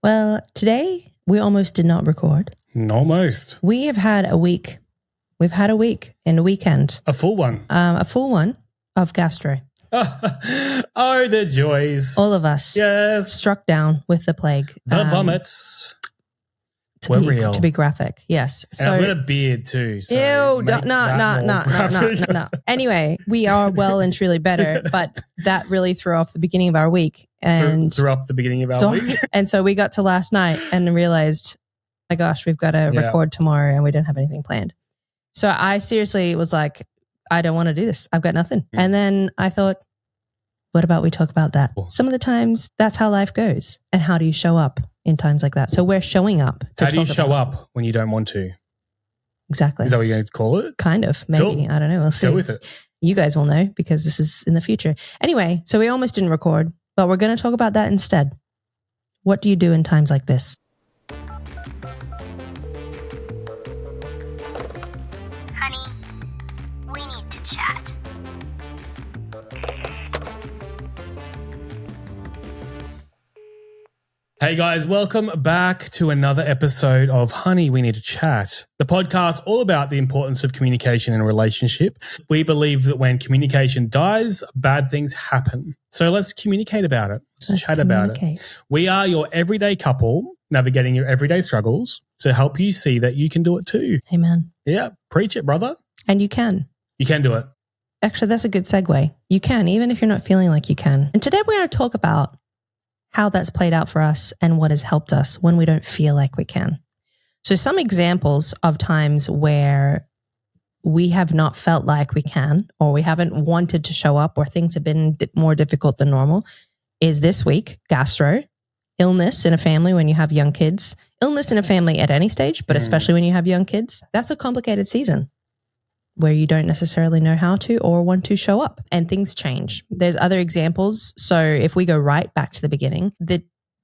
Well, today we almost did not record. Almost. We have had a week. We've had a week and a weekend. A full one. A full one of gastro. Oh, the joys. All of us. Yes. Struck down with the plague. The vomits. To be graphic. Yes. So, and I've got a beard too. So no. Anyway, we are well and truly better, but that really threw off the beginning of our week. And threw up the beginning of our week. And so we got to last night and realized, my gosh, we've got to record tomorrow and we didn't have anything planned. So I seriously was like, I don't want to do this. I've got nothing. And then I thought, what about we talk about that? Some of the times that's how life goes. And how do you show up in times like that? So we're showing up. How do you show up when you don't want to? Exactly. Is that what you're going to call it? Kind of, maybe. Cool. I don't know. We'll see. Go with it. You guys will know because this is in the future. Anyway, so we almost didn't record, but we're going to talk about that instead. What do you do in times like this? Honey, we need to chat. Hey guys, welcome back to another episode of Honey, We Need to Chat, the podcast all about the importance of communication in a relationship. We believe that when communication dies, bad things happen. So let's communicate about it. Let's chat about it. We are your everyday couple navigating your everyday struggles to help you see that you can do it too. Amen. Yeah, preach it, brother. And you can. You can do it. Actually, that's a good segue. You can, even if you're not feeling like you can. And today we're going to talk about how that's played out for us and what has helped us when we don't feel like we can. So some examples of times where we have not felt like we can, or we haven't wanted to show up, or things have been more difficult than normal is this week, gastro, illness in a family when you have young kids, illness in a family at any stage, but especially when you have young kids. That's a complicated season where you don't necessarily know how to or want to show up, and things change. There's other examples. So if we go right back to the beginning,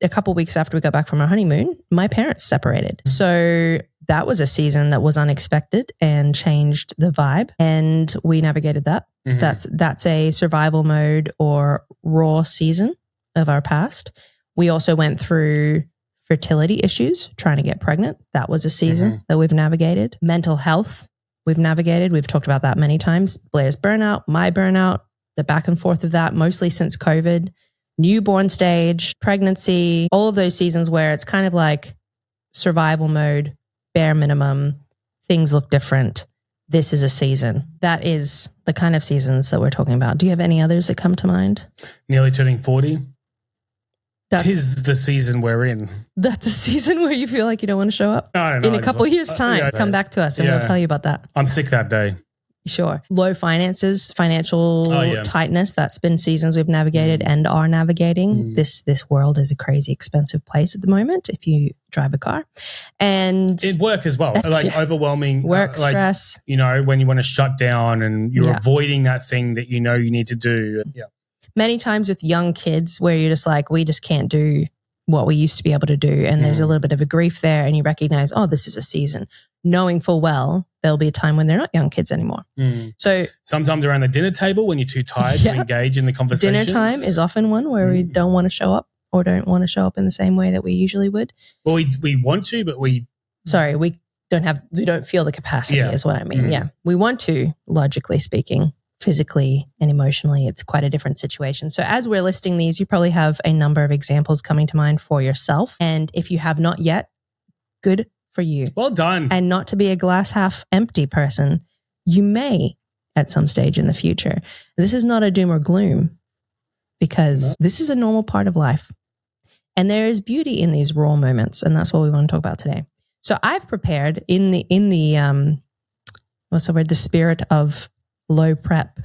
a couple of weeks after we got back from our honeymoon, my parents separated. So that was a season that was unexpected and changed the vibe, and we navigated that. That's a survival mode or raw season of our past. We also went through fertility issues, trying to get pregnant. That was a season that we've navigated. Mental health, we've navigated. We've talked about that many times. Blair's burnout, my burnout, the back and forth of that, mostly since COVID, newborn stage, pregnancy, all of those seasons where it's kind of like survival mode, bare minimum, things look different. This is a season. That is the kind of seasons that we're talking about. Do you have any others that come to mind? Nearly turning 40. Tis the season we're in. That's a season where you feel like you don't want to show up? I don't know. In a couple of years' time, come back to us and we'll tell you about that. I'm sick that day. Sure. Low finances, financial tightness. That's been seasons we've navigated and are navigating. This world is a crazy expensive place at the moment if you drive a car. And at work as well. Like overwhelming work stress. You know, when you want to shut down and you're avoiding that thing that you know you need to do. Yeah. Many times with young kids where you're just like, we just can't do what we used to be able to do. And there's a little bit of a grief there, and you recognize, oh, this is a season, knowing full well there'll be a time when they're not young kids anymore. So sometimes around the dinner table when you're too tired to engage in the conversations. Dinner time is often one where we don't want to show up or don't want to show up in the same way that we usually would. Well, we want to, but we don't feel the capacity is what I mean. Yeah. We want to, logically speaking. Physically and emotionally, it's quite a different situation. So as we're listing these, you probably have a number of examples coming to mind for yourself. And if you have not yet, good for you. Well done. And not to be a glass half empty person, you may at some stage in the future. This is not a doom or gloom because this is a normal part of life. And there is beauty in these raw moments. And that's what we want to talk about today. So I've prepared in the the spirit of low prep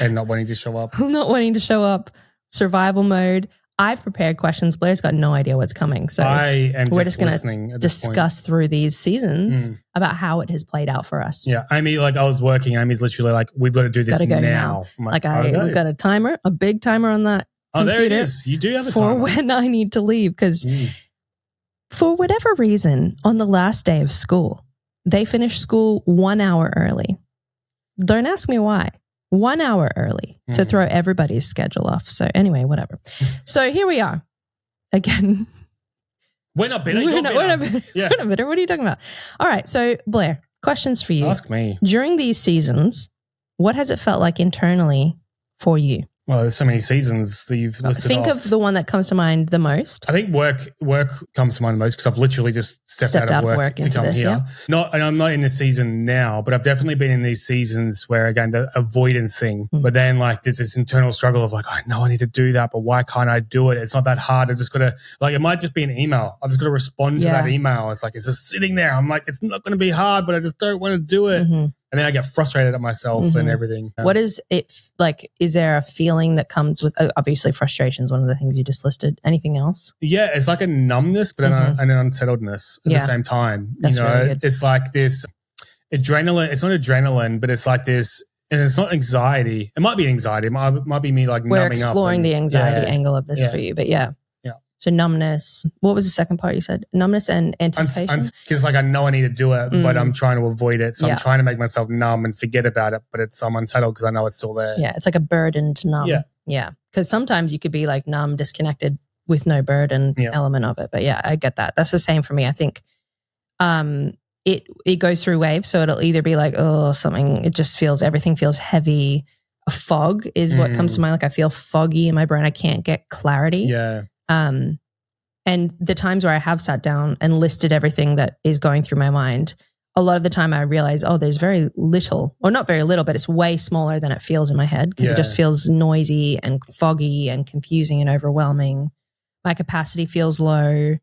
and not wanting to show up, survival mode. I've prepared questions. Blair's got no idea what's coming. So we're just going to discuss through these seasons about how it has played out for us. Yeah. Amy, I was working. Amy's literally like, we've got to do this now. We've got a timer, a big timer on that computer. There it is. You do have a timer. For when I need to leave because for whatever reason, on the last day of school, they finished school 1 hour early. Don't ask me why. 1 hour early to throw everybody's schedule off. So anyway, whatever. So here we are. Again, We're not bitter. We're You're not, bitter. we're not bitter. Yeah. We're not bitter. What are you talking about? All right. So, Blair, questions for you. Ask me. During these seasons, what has it felt like internally for you? Well, there's so many seasons that you've listed Think off. of the one that comes to mind the most. I think work comes to mind the most because I've literally just stepped out of work to into come this, here. yeah. And I'm not in this season now, but I've definitely been in these seasons where, again, the avoidance thing. But then like there's this internal struggle of like, I know I need to do that, but why can't I do it? It's not that hard. I just got to, like, it might just be an email. I've just got to respond to that email. It's like, it's just sitting there. I'm like, it's not going to be hard, but I just don't want to do it. And then I get frustrated at myself and everything. What is it like? Is there a feeling that comes with, obviously frustration is one of the things you just listed. Anything else? Yeah, it's like a numbness, but an unsettledness at the same time. That's really good. It's like this adrenaline. It's not adrenaline, but it's like this, and it's not anxiety. It might be anxiety. It might be me like We're numbing up. exploring the anxiety angle of this for you, but yeah. So numbness. What was the second part you said? Numbness and anticipation? Because like I know I need to do it, but I'm trying to avoid it. So I'm trying to make myself numb and forget about it, but I'm unsettled because I know it's still there. Yeah, it's like a burdened numb. Yeah. Because sometimes you could be like numb, disconnected with no burden element of it. But yeah, I get that. That's the same for me. I think it goes through waves. So it'll either be like, everything feels heavy. A fog is what comes to mind. Like I feel foggy in my brain. I can't get clarity. Yeah. And the times where I have sat down and listed everything that is going through my mind, a lot of the time I realize, there's very little, or not very little, but it's way smaller than it feels in my head because it just feels noisy and foggy and confusing and overwhelming. My capacity feels low.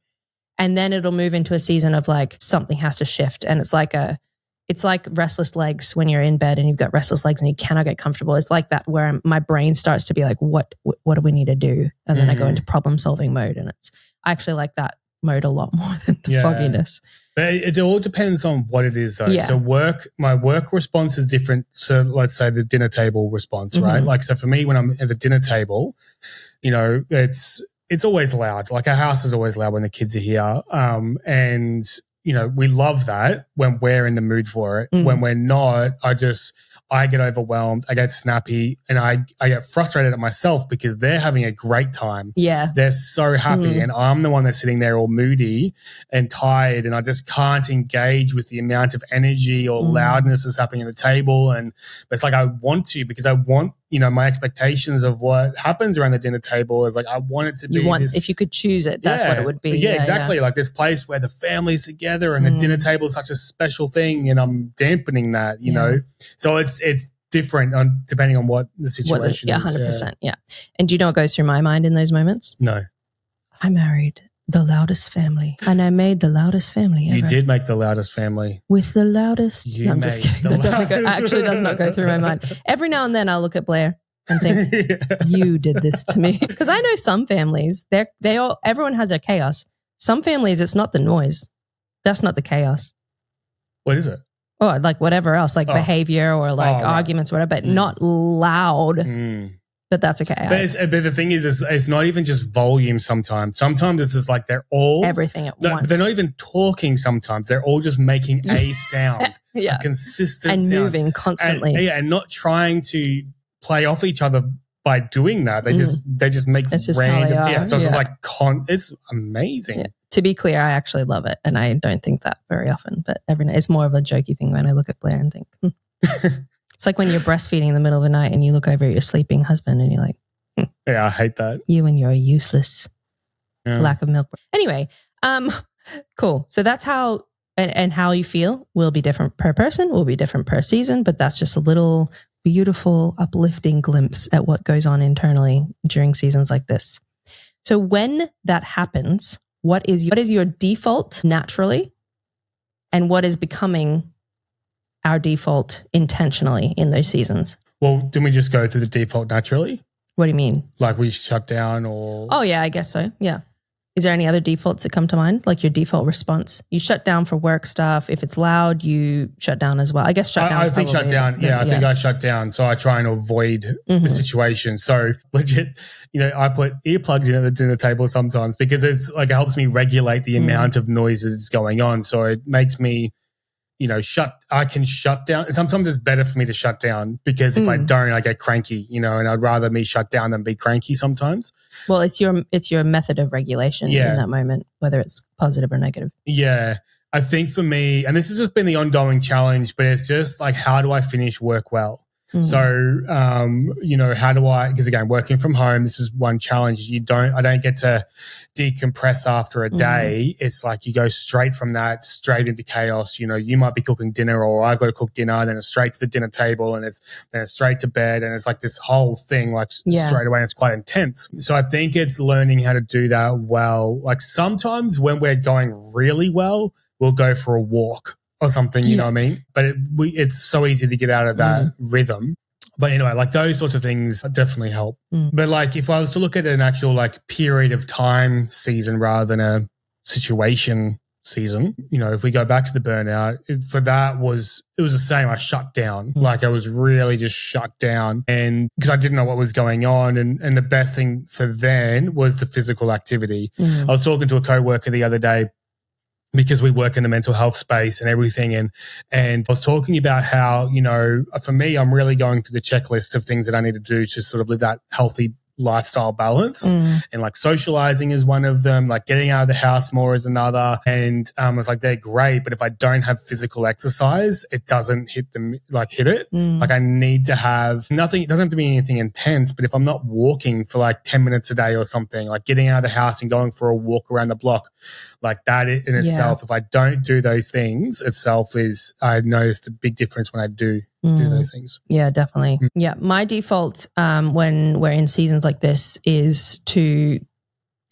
And then it'll move into a season of like something has to shift. And it's like restless legs when you're in bed and you've got restless legs and you cannot get comfortable. It's like that where my brain starts to be like, what do we need to do? And then I go into problem solving mode. And I actually like that mode a lot more than the fogginess. But it all depends on what it is though. Yeah. So my work response is different. So let's say the dinner table response, right? Like, so for me, when I'm at the dinner table, it's always loud. Like our house is always loud when the kids are here. And we love that when we're in the mood for it. When we're not, I get overwhelmed, I get snappy, and I get frustrated at myself because they're having a great time. Yeah. They're so happy and I'm the one that's sitting there all moody and tired and I just can't engage with the amount of energy or loudness that's happening at the table. And it's like I want to because I want, my expectations of what happens around the dinner table is like I want it to be if you could choose it, that's what it would be. Yeah, exactly. Yeah. Like this place where the family's together and the dinner table is such a special thing and I'm dampening that, you know. So it's different depending on what the situation is. 100%. Yeah. And do you know what goes through my mind in those moments? No. I married the loudest family and I made the loudest family ever. You did make the loudest family. With the loudest. No, I'm just kidding. That actually does not go through my mind. Every now and then I'll look at Blair and think, you did this to me. Because I know some families, everyone has their chaos. Some families, it's not the noise. That's not the chaos. What is it? Oh, like whatever else, like behavior or like arguments, whatever, but not loud. But that's okay. But the thing is, it's not even just volume sometimes. Sometimes it's just like they're all... everything at once. They're not even talking sometimes. They're all just making a sound. A consistent and sound. Moving constantly. And not trying to play off each other by doing that. They just make random... Yeah, so it's just like... it's amazing. Yeah. To be clear, I actually love it. And I don't think that very often. But every night, it's more of a jokey thing when I look at Blair and think... It's like when you're breastfeeding in the middle of the night and you look over at your sleeping husband and you're like, yeah, I hate that. You and your useless lack of milk. Anyway, cool. So that's how, and how you feel will be different per person, will be different per season, but that's just a little beautiful, uplifting glimpse at what goes on internally during seasons like this. So when that happens, what is your default naturally and what is becoming our default intentionally in those seasons? Well, didn't we just go through the default naturally? What do you mean? Like we shut down or... Oh, yeah, I guess so. Yeah. Is there any other defaults that come to mind? Like your default response? You shut down for work stuff. If it's loud, you shut down as well. I guess shut down. I think shut down. Yeah, I think I shut down. So I try and avoid the situation. So legit, I put earplugs in at the dinner table sometimes because it's like it helps me regulate the amount of noise that's going on. So it makes me... I can shut down. And sometimes it's better for me to shut down because if I don't, I get cranky, and I'd rather me shut down than be cranky sometimes. Well, it's your method of regulation in that moment, whether it's positive or negative. Yeah. I think for me, and this has just been the ongoing challenge, but it's just like, how do I finish work well? So, how do I, because again, working from home, this is one challenge. I don't get to decompress after a day. It's like you go straight from that, straight into chaos. You might be cooking dinner, or I've got to cook dinner, then it's straight to the dinner table, and then it's straight to bed. And it's like this whole thing, like straight away, and it's quite intense. So I think it's learning how to do that well. Like sometimes when we're going really well, we'll go for a walk or something, you know what I mean? But it's so easy to get out of that rhythm. But anyway, like those sorts of things definitely help. But like if I was to look at an actual like period of time season rather than a situation season, if we go back to the burnout, for that it was the same. I shut down. Like I was really just shut down, and because I didn't know what was going on. And the best thing for then was the physical activity. I was talking to a coworker the other day, because we work in the mental health space and everything. And I was talking about how, for me, I'm really going through the checklist of things that I need to do to sort of live that healthy lifestyle balance. And like socializing is one of them, like getting out of the house more is another. And I was like, they're great, but if I don't have physical exercise, it doesn't hit it. Like I need to have nothing. It doesn't have to be anything intense, but if I'm not walking for like 10 minutes a day or something, like getting out of the house and going for a walk around the block, like that in itself, if I don't do those things itself, I noticed a big difference when I do those things. Yeah, definitely. Yeah. My default when we're in seasons like this is to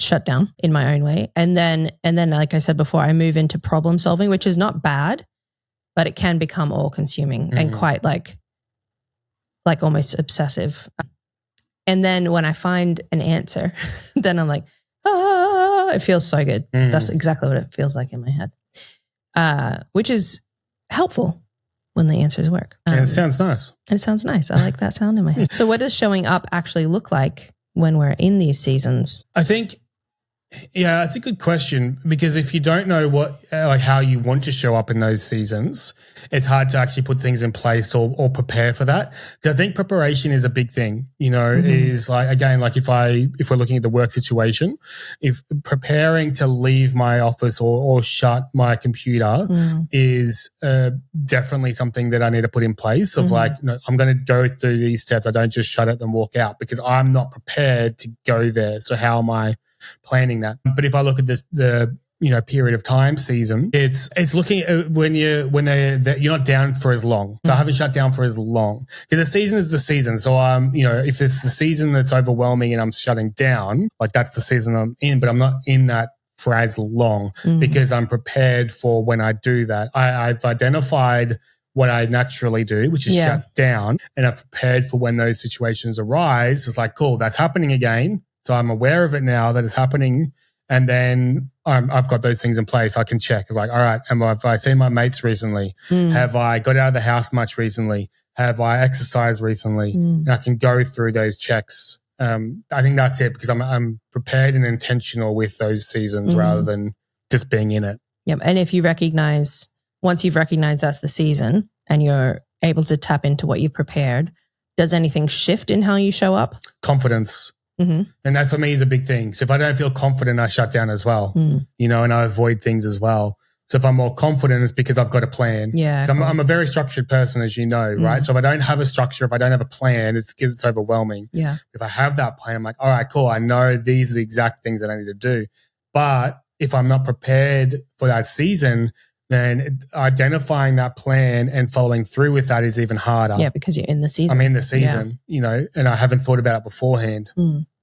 shut down in my own way. And then like I said before, I move into problem solving, which is not bad, but it can become all consuming and quite like almost obsessive. And then when I find an answer, then I'm like, it feels so good. That's exactly what it feels like in my head, which is helpful when the answers work. And it sounds nice. It sounds nice. I like that sound in my head. So what does showing up actually look like when we're in these seasons? I think, yeah, that's a good question, because if you don't know how you want to show up in those seasons, it's hard to actually put things in place or prepare for that. Because I think preparation is a big thing, is like, again, like if we're looking at the work situation, if preparing to leave my office or shut my computer is definitely something that I need to put in place of like, I'm going to go through these steps. I don't just shut it and walk out because I'm not prepared to go there. So how am I planning that? But if I look at the period of time season, it's looking at when you're not down for as long. So I haven't shut down for as long, because the season is the season. So if it's the season that's overwhelming and I'm shutting down, like that's the season I'm in, but I'm not in that for as long because I'm prepared for when I do that. I've identified what I naturally do, which is shut down, and I've prepared for when those situations arise. It's like, cool, that's happening again. So I'm aware of it now that it's happening. And then I've got those things in place. I can check. It's like, all right, have I seen my mates recently? Have I got out of the house much recently? Have I exercised recently? And I can go through those checks. I think that's it, because I'm prepared and intentional with those seasons rather than just being in it. Yep. And if you once you've recognized that's the season and you're able to tap into what you've prepared, does anything shift in how you show up? Confidence. And that for me is a big thing. So if I don't feel confident, I shut down as well, and I avoid things as well. So if I'm more confident, it's because I've got a plan. Yeah. I'm a very structured person, as you know, right? So if I don't have a structure, if I don't have a plan, it's overwhelming. Yeah. If I have that plan, I'm like, all right, cool. I know these are the exact things that I need to do. But if I'm not prepared for that season, then identifying that plan and following through with that is even harder. Yeah, because you're in the season. I'm in the season, and I haven't thought about it beforehand.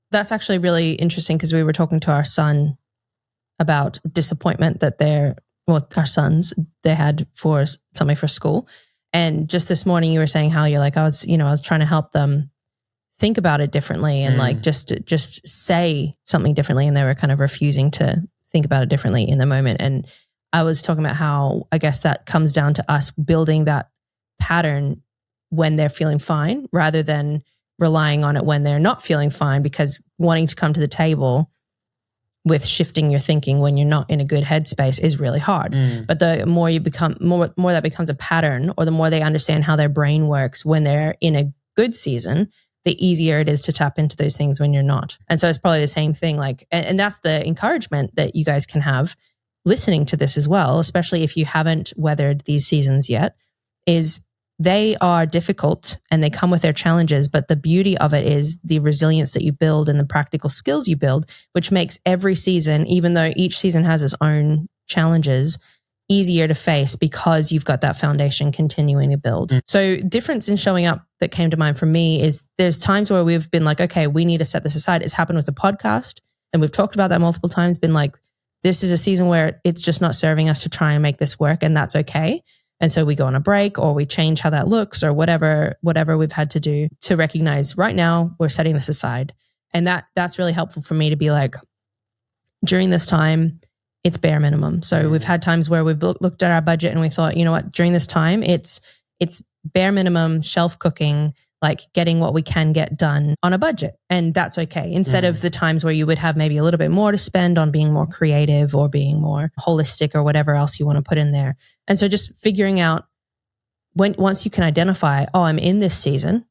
That's actually really interesting, because we were talking to our son about disappointment that our sons, they had for something for school. And just this morning you were saying how you're like, I was trying to help them think about it differently and like just say something differently. And they were kind of refusing to think about it differently in the moment. And I was talking about how I guess that comes down to us building that pattern when they're feeling fine rather than relying on it when they're not feeling fine, because wanting to come to the table with shifting your thinking when you're not in a good headspace is really hard. But the more you become, more that becomes a pattern, or the more they understand how their brain works when they're in a good season, the easier it is to tap into those things when you're not. And so it's probably the same thing. Like, and that's the encouragement that you guys can have listening to this as well, especially if you haven't weathered these seasons yet, is they are difficult and they come with their challenges. But the beauty of it is the resilience that you build and the practical skills you build, which makes every season, even though each season has its own challenges, easier to face because you've got that foundation continuing to build. So difference in showing up that came to mind for me is there's times where we've been like, okay, we need to set this aside. It's happened with the podcast. And we've talked about that multiple times, been like, this is a season where it's just not serving us to try and make this work. And that's okay. And so we go on a break or we change how that looks or whatever we've had to do to recognize right now we're setting this aside. And that's really helpful for me to be like, during this time, it's bare minimum. So we've had times where we've looked at our budget and we thought, you know what, during this time, it's bare minimum shelf cooking, like getting what we can get done on a budget. And that's okay. Instead of the times where you would have maybe a little bit more to spend on being more creative or being more holistic or whatever else you want to put in there. And so just figuring out once you can identify, oh, I'm in this season,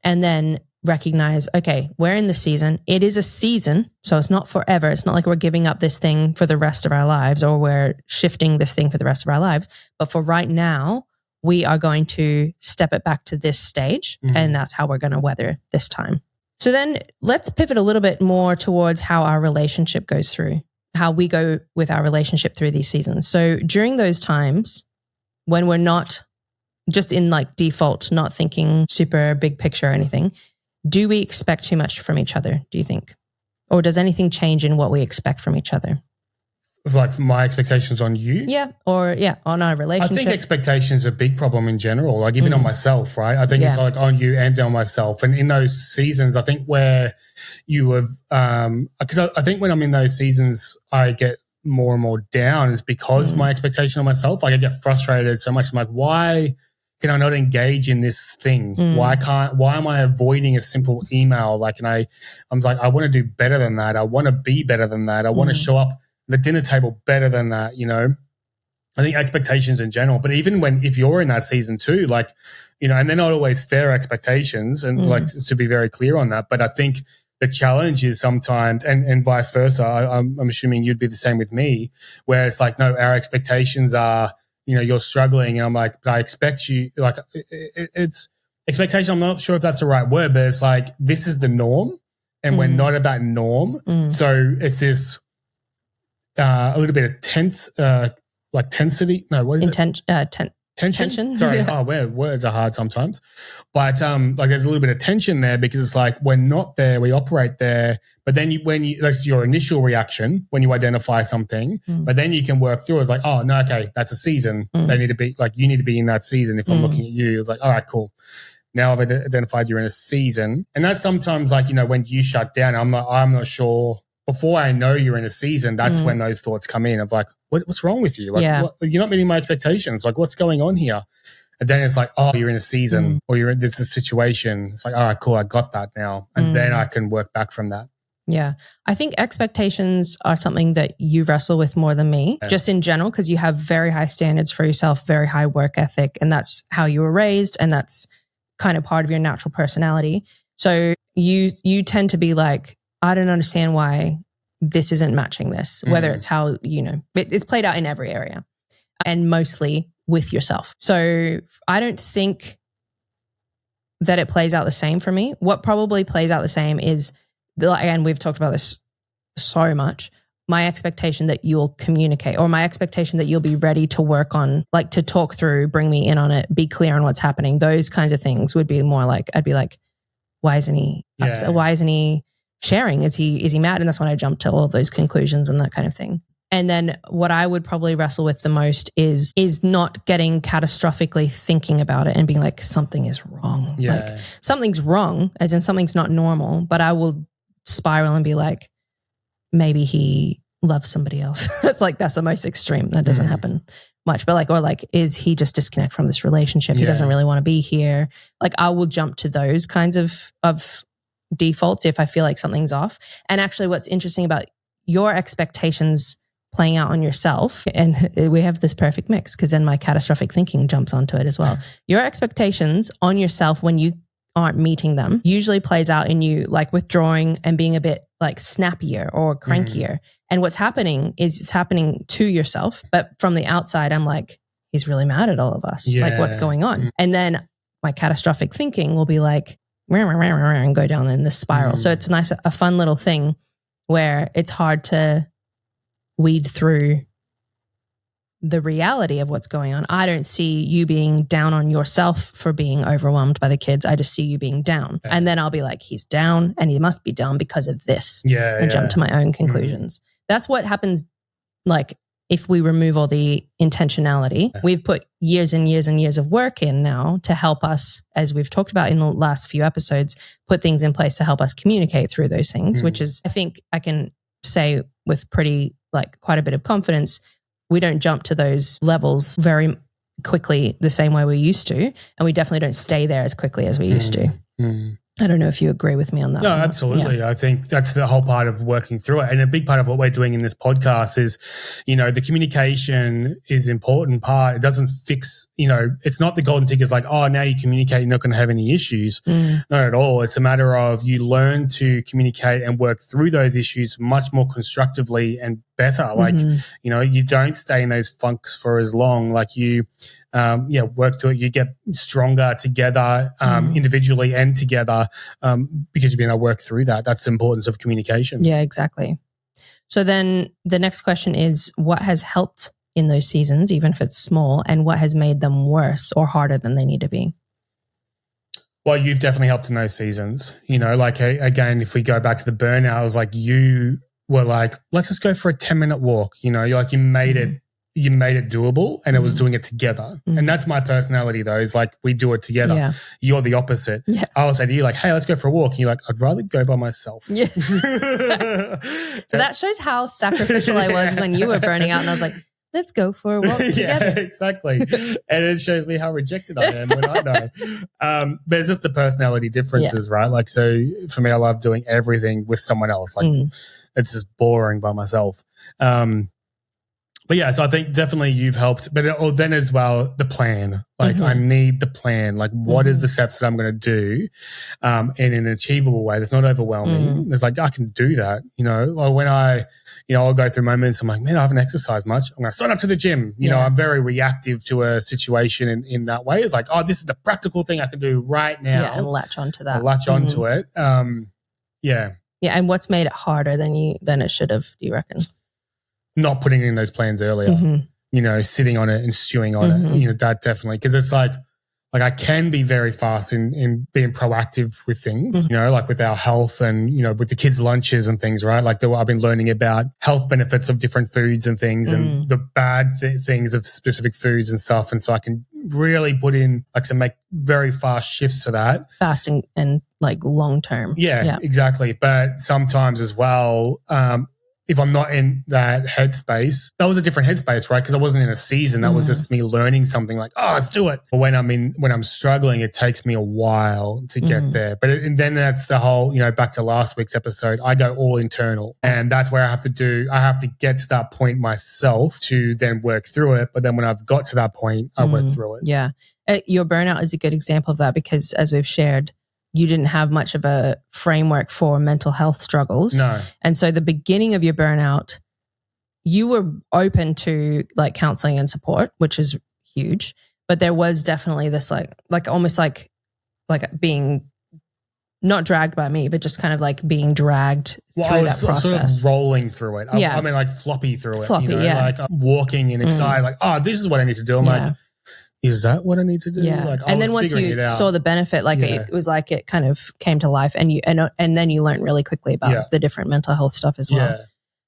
and then recognize, okay, we're in the season. It is a season. So it's not forever. It's not like we're giving up this thing for the rest of our lives or we're shifting this thing for the rest of our lives. But for right now, we are going to step it back to this stage and that's how we're going to weather this time. So then let's pivot a little bit more towards how our relationship goes through, how we go with our relationship through these seasons. So during those times when we're not just in like default, not thinking super big picture or anything, do we expect too much from each other, do you think? Or does anything change in what we expect from each other? Like my expectations on you? Yeah. Or on our relationship. I think expectations are a big problem in general, like even on myself, right? I think it's like on you and on myself. And in those seasons, I think where you have, because I think when I'm in those seasons, I get more and more down is because my expectation on myself, like I get frustrated so much. I'm like, why can I not engage in this thing? Why am I avoiding a simple email? Like, I'm like, I want to do better than that. I want to be better than that. I want to show up at the dinner table better than that, you know? I think expectations in general, but even if you're in that season too, like, you know, and they're not always fair expectations and like to be very clear on that. But I think the challenge is sometimes, and vice versa, I'm assuming you'd be the same with me, where it's like, no, our expectations are, you know, you're struggling. And I'm like, but I expect you, like, it's expectation. I'm not sure if that's the right word, but it's like, this is the norm and we're not at that norm. So it's this a little bit of tensity. No, what is it? Tension. Sorry. Yeah. Words are hard sometimes. But like there's a little bit of tension there because it's like we're not there, we operate there. But then that's your initial reaction when you identify something. But then you can work through it. It's like, oh, no, okay, that's a season. They need to be like, you need to be in that season. If I'm looking at you, it's like, all right, cool. Now I've identified you're in a season. And that's sometimes like, you know, when you shut down, I'm not sure. Before I know you're in a season, that's when those thoughts come in of like, what's wrong with you? Like, you're not meeting my expectations. Like, what's going on here? And then it's like, oh, you're in a season or this is a situation. It's like, all right, cool, I got that now. And then I can work back from that. Yeah. I think expectations are something that you wrestle with more than me, just in general, because you have very high standards for yourself, very high work ethic, and that's how you were raised and that's kind of part of your natural personality. So you tend to be like, I don't understand why this isn't matching this, whether it's how, you know, it's played out in every area and mostly with yourself. So I don't think that it plays out the same for me. What probably plays out the same is, and we've talked about this so much, my expectation that you'll communicate or my expectation that you'll be ready to work on, like to talk through, bring me in on it, be clear on what's happening. Those kinds of things would be more like, I'd be like, why isn't he upset? Why isn't he sharing? Is he mad? And that's when I jump to all of those conclusions and that kind of thing. And then what I would probably wrestle with the most is not getting catastrophically thinking about it and being like, something is wrong. Like something's wrong, as in something's not normal, but I will spiral and be like, maybe he loves somebody else. That's the most extreme. That doesn't happen much, but is he just disconnect from this relationship? He doesn't really want to be here. Like I will jump to those kinds of defaults if I feel like something's off. And actually what's interesting about your expectations playing out on yourself, and we have this perfect mix because then my catastrophic thinking jumps onto it as well. Your expectations on yourself when you aren't meeting them usually plays out in you like withdrawing and being a bit like snappier or crankier. And what's happening is it's happening to yourself. But from the outside, I'm like, he's really mad at all of us. Like, what's going on? And then my catastrophic thinking will be like, and go down in this spiral. So it's a fun little thing where it's hard to weed through the reality of what's going on. I don't see you being down on yourself for being overwhelmed by the kids. I just see you being down. Yeah. And then I'll be like, he's down and he must be down because of this. And jump to my own conclusions. That's what happens, like, if we remove all the intentionality. We've put years and years and years of work in now to help us, as we've talked about in the last few episodes, put things in place to help us communicate through those things, which is, I think I can say with quite a bit of confidence, we don't jump to those levels very quickly the same way we used to. And we definitely don't stay there as quickly as we used to. I don't know if you agree with me on that. No, absolutely. Yeah. I think that's the whole part of working through it. And a big part of what we're doing in this podcast is, the communication is an important part. It doesn't fix, it's not the golden ticket. It's like, oh, now you communicate, you're not going to have any issues. Not at all. It's a matter of you learn to communicate and work through those issues much more constructively and better. Like, you don't stay in those funks for as long. Like you, work to it. You get stronger together, individually and together, because you've been able to work through that. That's the importance of communication. Yeah, exactly. So then the next question is, what has helped in those seasons, even if it's small, and what has made them worse or harder than they need to be? Well, you've definitely helped in those seasons. Again, if we go back to the burnout, I was like, you were like, let's just go for a 10-minute walk. You're like, you made it doable, and it was doing it together. And that's my personality though, is like, we do it together. Yeah. You're the opposite. Yeah. I'll say to you like, hey, let's go for a walk. And you're like, I'd rather go by myself. Yeah. So that shows how sacrificial I was when you were burning out, and I was like, let's go for a walk together. Yeah, exactly. And it shows me how rejected I am when I know. But it's just the personality differences, right? Like, so for me, I love doing everything with someone else. Like it's just boring by myself. But yeah, so I think definitely you've helped. But then as well, the plan. Like I need the plan. Like what is the steps that I'm going to do in an achievable way that's not overwhelming. It's like, I can do that, Or when I'll go through moments, I'm like, man, I haven't exercised much. I'm going to sign up to the gym. I'm very reactive to a situation in that way. It's like, oh, this is the practical thing I can do right now. Yeah, and latch onto that. Latch onto it. Yeah. Yeah, and what's made it harder than it should have, do you reckon? Not putting in those plans earlier, sitting on it and stewing on it, that definitely, because it's like I can be very fast in being proactive with things, like with our health and, with the kids' lunches and things, right? Like I've been learning about health benefits of different foods and things and the bad things of specific foods and stuff. And so I can really put in, to make very fast shifts to that. Fast and like long term. Yeah, exactly. But sometimes as well, if I'm not in that headspace, that was a different headspace, right? Because I wasn't in a season. That was just me learning something like, oh, let's do it. But when I'm struggling, it takes me a while to get there. But and then that's the whole, back to last week's episode, I go all internal. And that's where I have to get to that point myself to then work through it. But then when I've got to that point, I work through it. Yeah. Your burnout is a good example of that, because as we've shared, you didn't have much of a framework for mental health struggles. No. And so the beginning of your burnout, you were open to like counseling and support, which is huge. But there was definitely this like almost like being not dragged by me, but just kind of like being dragged through that process. Sort of rolling through it. I mean, like floppy through it. Like I'm walking and excited, like, oh, this is what I need to do. I'm like, is that what I need to do? Yeah. Like, and then once you saw the benefit, like it was like it kind of came to life, and then you learned really quickly about the different mental health stuff as well.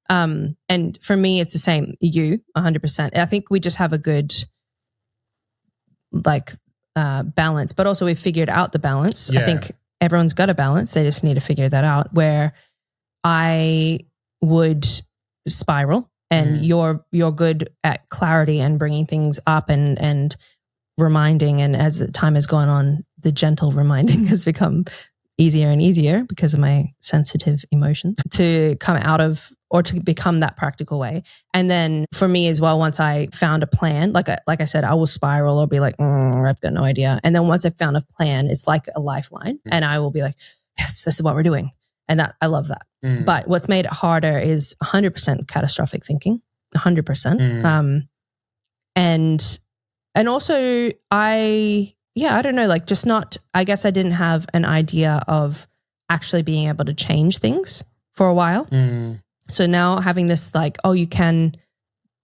Yeah. And for me, it's the same. 100%. I think we just have a good balance, but also we've figured out the balance. Yeah. I think everyone's got a balance. They just need to figure that out, where I would spiral, and you're good at clarity and bringing things up and reminding. And as the time has gone on, the gentle reminding has become easier and easier because of my sensitive emotions to come out of, or to become that practical way. And then for me as well, once I found a plan, like I said, I will spiral or be like, I've got no idea. And then once I found a plan, it's like a lifeline, and I will be like, yes, this is what we're doing. And that I love that. But what's made it harder is 100% catastrophic thinking, 100%. And also I don't know, like just not, I guess I didn't have an idea of actually being able to change things for a while. So now having this like, oh, you can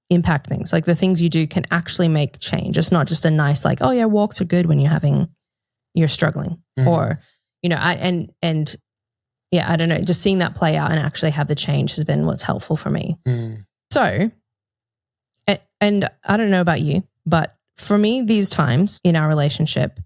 impact things. Like the things you do can actually make change. It's not just a nice like, oh yeah, walks are good when you're struggling or, you know, I don't know, just seeing that play out and actually have the change has been what's helpful for me. So, and I don't know about you, but for me, these times in our relationship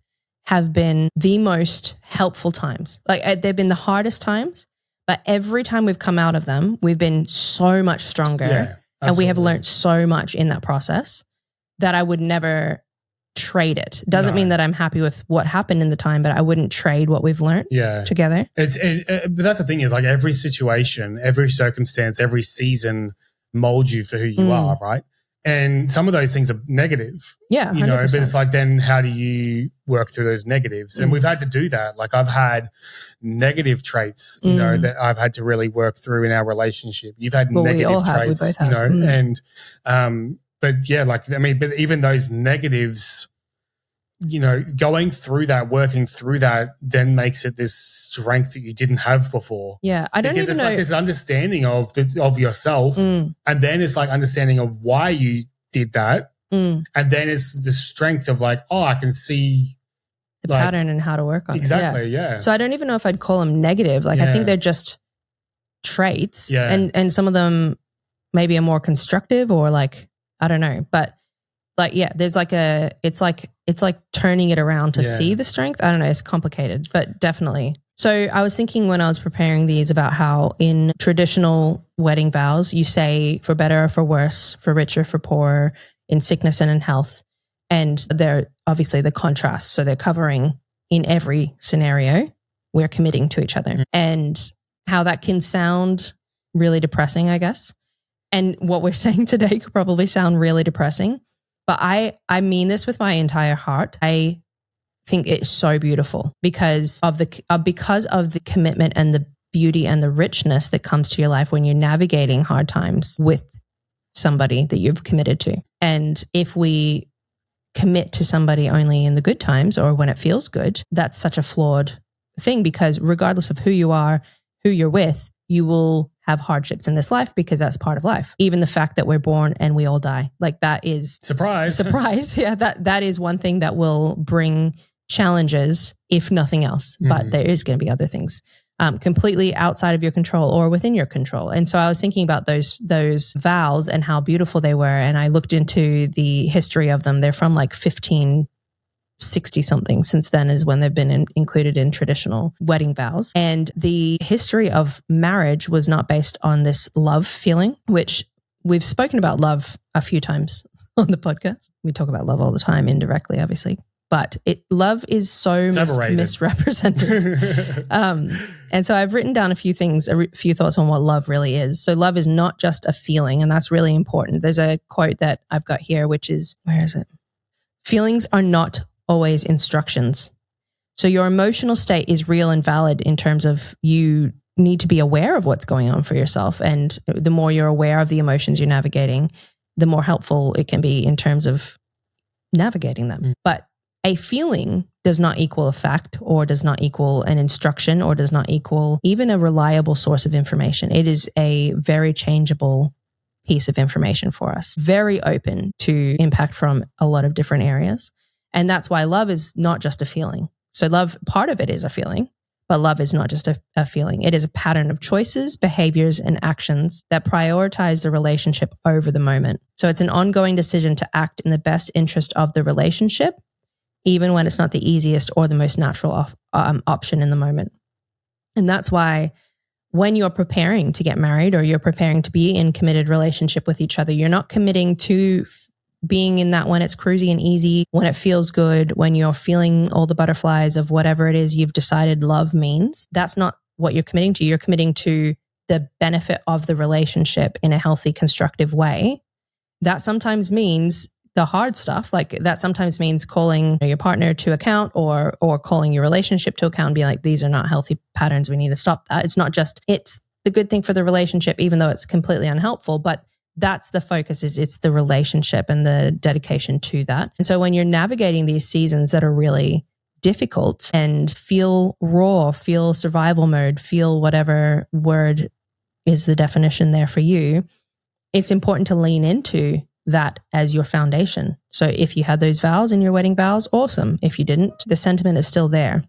have been the most helpful times. Like they've been the hardest times, but every time we've come out of them, we've been so much stronger and we have learned so much in that process that I would never trade it. Doesn't mean that I'm happy with what happened in the time, but I wouldn't trade what we've learned together. But that's the thing is like every situation, every circumstance, every season molds you for who you are, right? And some of those things are negative, you know, 100%. But it's like, then how do you work through those negatives? And we've had to do that. Like I've had negative traits, you know, that I've had to really work through in our relationship. You've had negative traits, we both have. You know, and, but yeah, like, I mean, but even those negatives, you know, going through that, working through that, then makes it this strength that you didn't have before. Yeah, I don't even know. Like this understanding of yourself, and then it's like understanding of why you did that, and then it's the strength of like, oh, I can see the pattern and how to work on it. Exactly, yeah. So I don't even know if I'd call them negative. Like I think they're just traits, and some of them maybe are more constructive or like I don't know, but. Like, there's like it's like turning it around to see the strength. I don't know. It's complicated, but definitely. So I was thinking when I was preparing these about how in traditional wedding vows, you say for better or for worse, for richer, for poorer, in sickness and in health. And they're obviously the contrast. So they're covering in every scenario, we're committing to each other and how that can sound really depressing, I guess. And what we're saying today could probably sound really depressing. But I mean this with my entire heart. I think it's so beautiful because of the commitment and the beauty and the richness that comes to your life when you're navigating hard times with somebody that you've committed to. And if we commit to somebody only in the good times or when it feels good, that's such a flawed thing because regardless of who you are, who you're with, you will have hardships in this life because that's part of life. Even the fact that we're born and we all die, like that is surprise. Yeah, that is one thing that will bring challenges, if nothing else. But there is going to be other things completely outside of your control or within your control. And so I was thinking about those vows and how beautiful they were, and I looked into the history of them. They're from like 1560 something. Since then is when they've been included in traditional wedding vows. And the history of marriage was not based on this love feeling, which we've spoken about love a few times on the podcast. We talk about love all the time, indirectly, obviously. But love is so misrepresented. And so I've written down a few things, a few thoughts on what love really is. So love is not just a feeling, and that's really important. There's a quote that I've got here, which is, where is it? Feelings are not always instructions. So your emotional state is real and valid in terms of you need to be aware of what's going on for yourself. And the more you're aware of the emotions you're navigating, the more helpful it can be in terms of navigating them. But a feeling does not equal a fact or does not equal an instruction or does not equal even a reliable source of information. It is a very changeable piece of information for us, very open to impact from a lot of different areas. And that's why love is not just a feeling. So love, part of it is a feeling, but love is not just a feeling. It is a pattern of choices, behaviors, and actions that prioritize the relationship over the moment. So it's an ongoing decision to act in the best interest of the relationship, even when it's not the easiest or the most natural option in the moment. And that's why when you're preparing to get married or you're preparing to be in committed relationship with each other, you're not committing to being in that when it's cruisy and easy, when it feels good, when you're feeling all the butterflies of whatever it is you've decided love means. That's not what you're committing to. You're committing to the benefit of the relationship in a healthy, constructive way. That sometimes means the hard stuff. Like that sometimes means calling your partner to account or calling your relationship to account and be like, these are not healthy patterns. We need to stop that. It's not just, it's the good thing for the relationship, even though it's completely unhelpful, but that's the focus, is it's the relationship and the dedication to that. And so when you're navigating these seasons that are really difficult and feel raw, feel survival mode, feel whatever word is the definition there for you, it's important to lean into that as your foundation. So if you had those vows in your wedding vows, awesome. If you didn't, the sentiment is still there,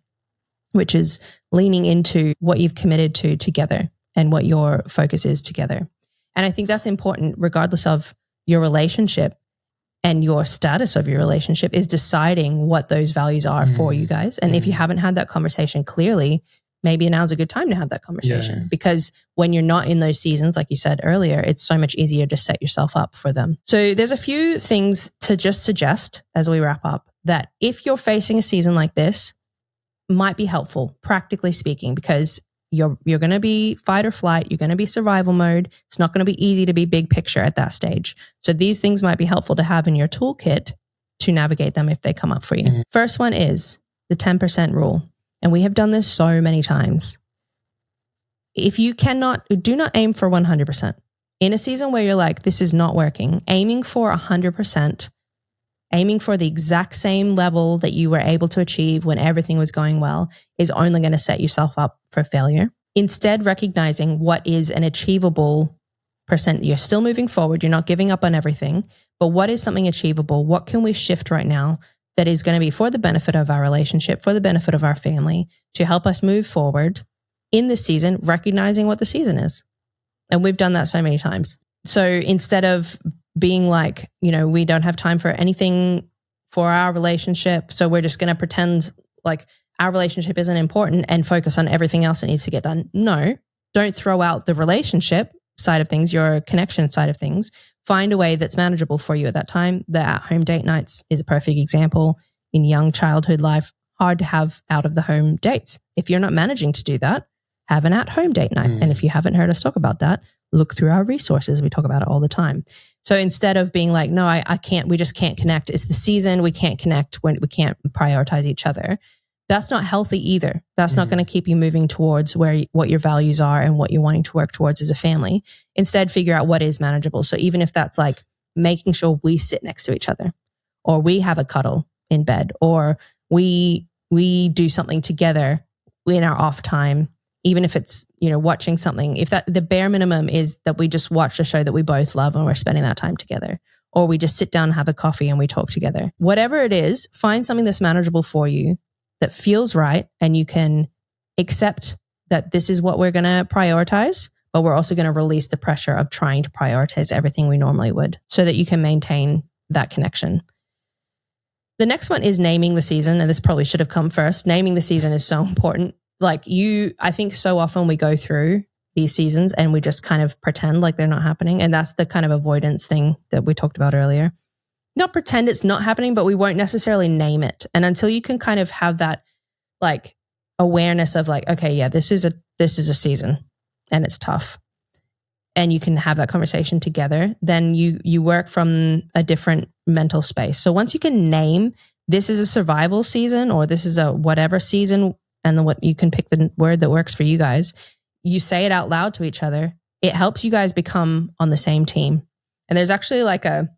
which is leaning into what you've committed to together and what your focus is together. And I think that's important regardless of your relationship and your status of your relationship, is deciding what those values are for you guys. And if you haven't had that conversation clearly, maybe now's a good time to have that conversation, because when you're not in those seasons, like you said earlier, it's so much easier to set yourself up for them. So there's a few things to just suggest as we wrap up, that if you're facing a season like this, might be helpful, practically speaking, because you're going to be fight or flight. You're going to be survival mode. It's not going to be easy to be big picture at that stage. So these things might be helpful to have in your toolkit to navigate them if they come up for you. First one is the 10% rule. And we have done this so many times. If you do not aim for 100%. In a season where you're like, this is not working, aiming for 100%, aiming for the exact same level that you were able to achieve when everything was going well, is only going to set yourself up for failure. Instead, recognizing what is an achievable percent. You're still moving forward. You're not giving up on everything, but what is something achievable? What can we shift right now that is going to be for the benefit of our relationship, for the benefit of our family, to help us move forward in this season, recognizing what the season is. And we've done that so many times. So instead of being like, we don't have time for anything for our relationship, so we're just going to pretend like our relationship isn't important and focus on everything else that needs to get done. No, don't throw out the relationship side of things, your connection side of things. Find a way that's manageable for you at that time. The at-home date nights is a perfect example. In young childhood life, hard to have out-of-the-home dates. If you're not managing to do that, have an at-home date night. And if you haven't heard us talk about that, look through our resources. We talk about it all the time. So instead of being like, no, I can't, we just can't connect. It's the season. We can't connect when we can't prioritize each other. That's not healthy either. That's not going to keep you moving towards what your values are and what you're wanting to work towards as a family. Instead, figure out what is manageable. So even if that's like making sure we sit next to each other, or we have a cuddle in bed, or we do something together in our off time, even if it's, watching something, if that the bare minimum is that we just watch a show that we both love and we're spending that time together, or we just sit down and have a coffee and we talk together. Whatever it is, find something that's manageable for you, that feels right, and you can accept that this is what we're going to prioritize, but we're also going to release the pressure of trying to prioritize everything we normally would, so that you can maintain that connection. The next one is naming the season, and this probably should have come first. Naming the season is so important. I think so often we go through these seasons and we just kind of pretend like they're not happening. And that's the kind of avoidance thing that we talked about earlier. Not pretend it's not happening, but we won't necessarily name it. And until you can kind of have that like awareness of like, okay, yeah, this is a season and it's tough, and you can have that conversation together, then you work from a different mental space. So once you can name, this is a survival season, or this is a whatever season, and then what you can pick the word that works for you guys, you say it out loud to each other. It helps you guys become on the same team. And there's actually like I'm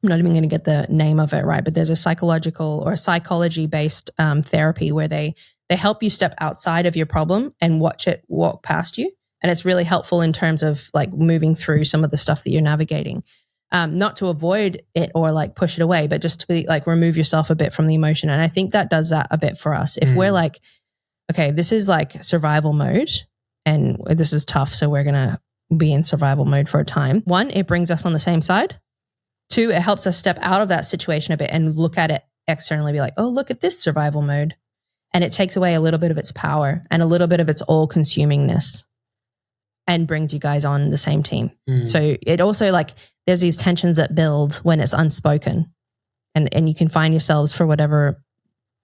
not even going to get the name of it right, but there's a psychological or psychology-based therapy where they help you step outside of your problem and watch it walk past you. And it's really helpful in terms of like moving through some of the stuff that you're navigating. Not to avoid it or like push it away, but just to be like remove yourself a bit from the emotion. And I think that does that a bit for us. If we're like, okay, this is like survival mode and this is tough, so we're going to be in survival mode for a time. 1, it brings us on the same side. 2, it helps us step out of that situation a bit and look at it externally, be like, oh, look at this survival mode. And it takes away a little bit of its power and a little bit of its all-consumingness and brings you guys on the same team. So it also like, there's these tensions that build when it's unspoken, and you can find yourselves for whatever,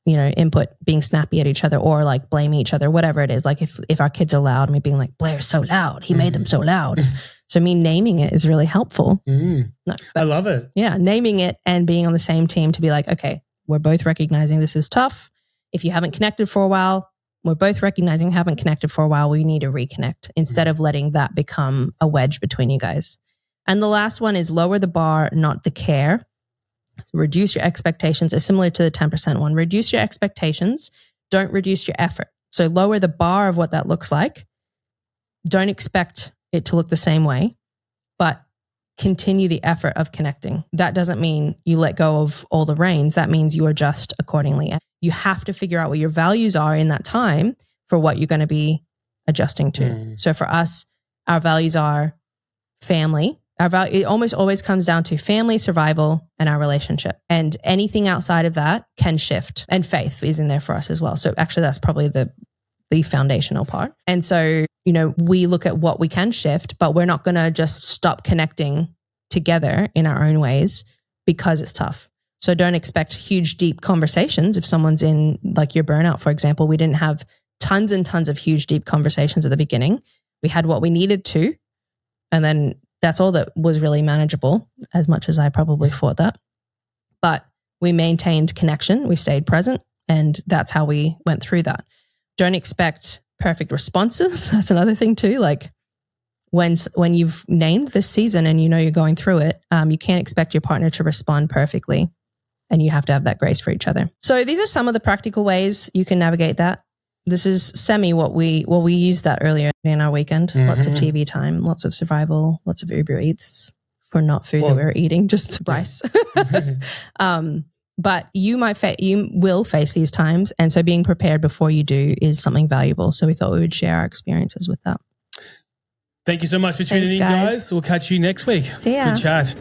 input, being snappy at each other or like blaming each other, whatever it is. Like if our kids are loud, me being like, Blair's so loud, he made them so loud. So me naming it is really helpful. No, I love it. Yeah, naming it and being on the same team to be like, okay, we're both recognizing this is tough. If you haven't connected for a while, we're both recognizing we haven't connected for a while. We need to reconnect instead of letting that become a wedge between you guys. And the last one is lower the bar, not the care. So reduce your expectations. It's similar to the 10% one. Reduce your expectations. Don't reduce your effort. So lower the bar of what that looks like. Don't expect it to look the same way, but continue the effort of connecting. That doesn't mean you let go of all the reins. That means you adjust accordingly. You have to figure out what your values are in that time for what you're going to be adjusting to. So for us, our values are family. It almost always comes down to family, survival, and our relationship. And anything outside of that can shift. And faith is in there for us as well. So actually that's probably the foundational part. And so, we look at what we can shift, but we're not going to just stop connecting together in our own ways because it's tough. So don't expect huge, deep conversations. If someone's in like your burnout, for example, we didn't have tons and tons of huge, deep conversations at the beginning. We had what we needed to, and then that's all that was really manageable, as much as I probably thought that. But we maintained connection. We stayed present, and that's how we went through that. Don't expect perfect responses. That's another thing too. Like when you've named this season and you're going through it, you can't expect your partner to respond perfectly, and you have to have that grace for each other. So these are some of the practical ways you can navigate that. This is what we used that earlier in our weekend. Lots of TV time, lots of survival, lots of Uber Eats for not food that we were eating, just rice. But you will face these times. And so being prepared before you do is something valuable. So we thought we would share our experiences with that. Thanks, guys. We'll catch you next week. See ya. Good chat.